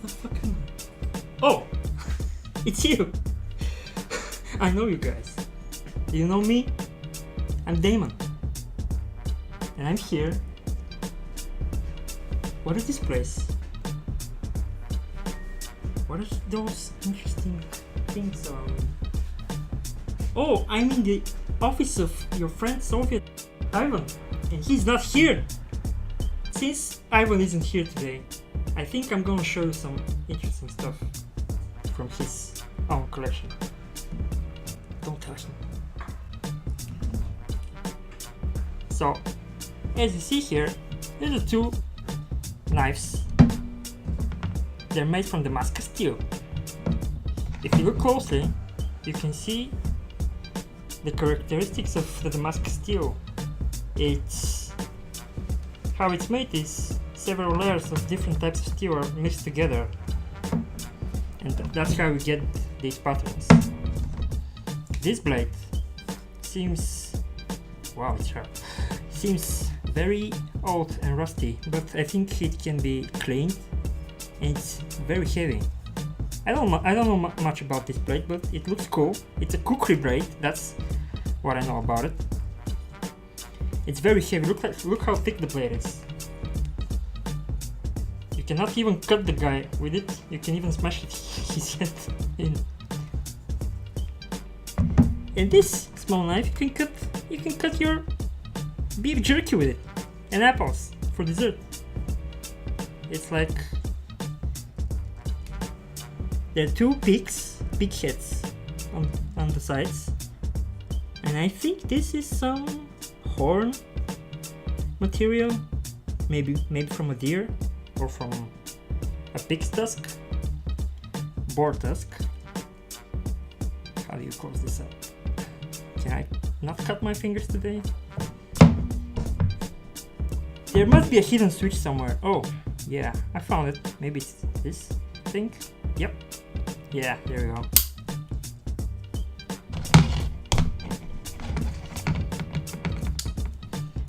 the fuck am I? Oh! It's you! I know you guys. Do you know me? I'm Damon. And I'm here. What is this place? What are those interesting things around me? Oh, I'm in the office of your friend Soviet Ivan, and he's not here. Since Ivan isn't here today, I think I'm gonna show you some interesting stuff from his own collection. Don't tell him. So, as you see here, these are two knives. They're made from Damascus steel. If you look closely, you can see the characteristics of the Damascus steel. How it's made is several layers of different types of steel are mixed together, and that's how we get these patterns. This blade seems, wow, it's sharp. Seems very old and rusty, but I think it can be cleaned, and it's very heavy. I don't know much about this blade, but it looks cool. It's a Kukri blade, that's what I know about it. It's very heavy. Look how thick the blade is. You cannot even cut the guy with it. You can even smash his head in. And this small knife, you can cut your beef jerky with it, and apples for dessert. It's like there are two pig heads on the sides, and I think this is some horn material, maybe from a deer or from a pig's tusk, boar tusk. How do you close this up? Can I not cut my fingers today? There must be a hidden switch somewhere. Oh, yeah, I found it. Maybe it's this thing? Yep. Yeah, there we go.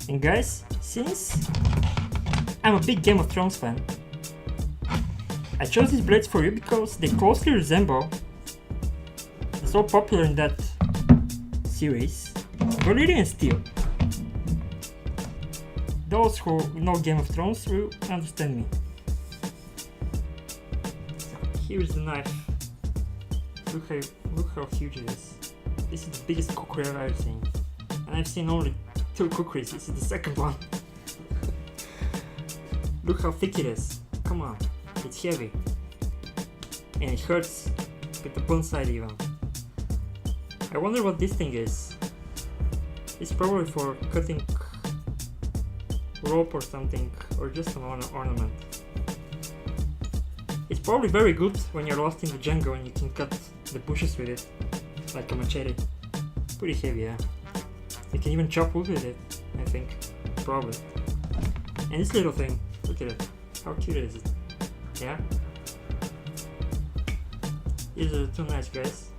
And guys, since I'm a big Game of Thrones fan, I chose these blades for you because they closely resemble the so popular in that series, Valyrian steel. Those who know Game of Thrones will understand me. Here's the knife. Look how huge it is. This is the biggest kukri I've ever seen, and I've seen only 2 kukris. This is the second one. Look how thick it is. Come on, it's heavy, and it hurts with the bone side even. I wonder what this thing is. It's probably for cutting rope or something, or just an ornament. It's probably very good when you're lost in the jungle and you can cut the bushes with it, like a machete. Pretty heavy, yeah. You can even chop wood with it, I think. Probably. And this little thing, look at it. How cute is it? Yeah? These are the two knives, guys.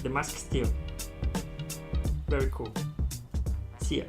Damascus steel. Very cool. See ya.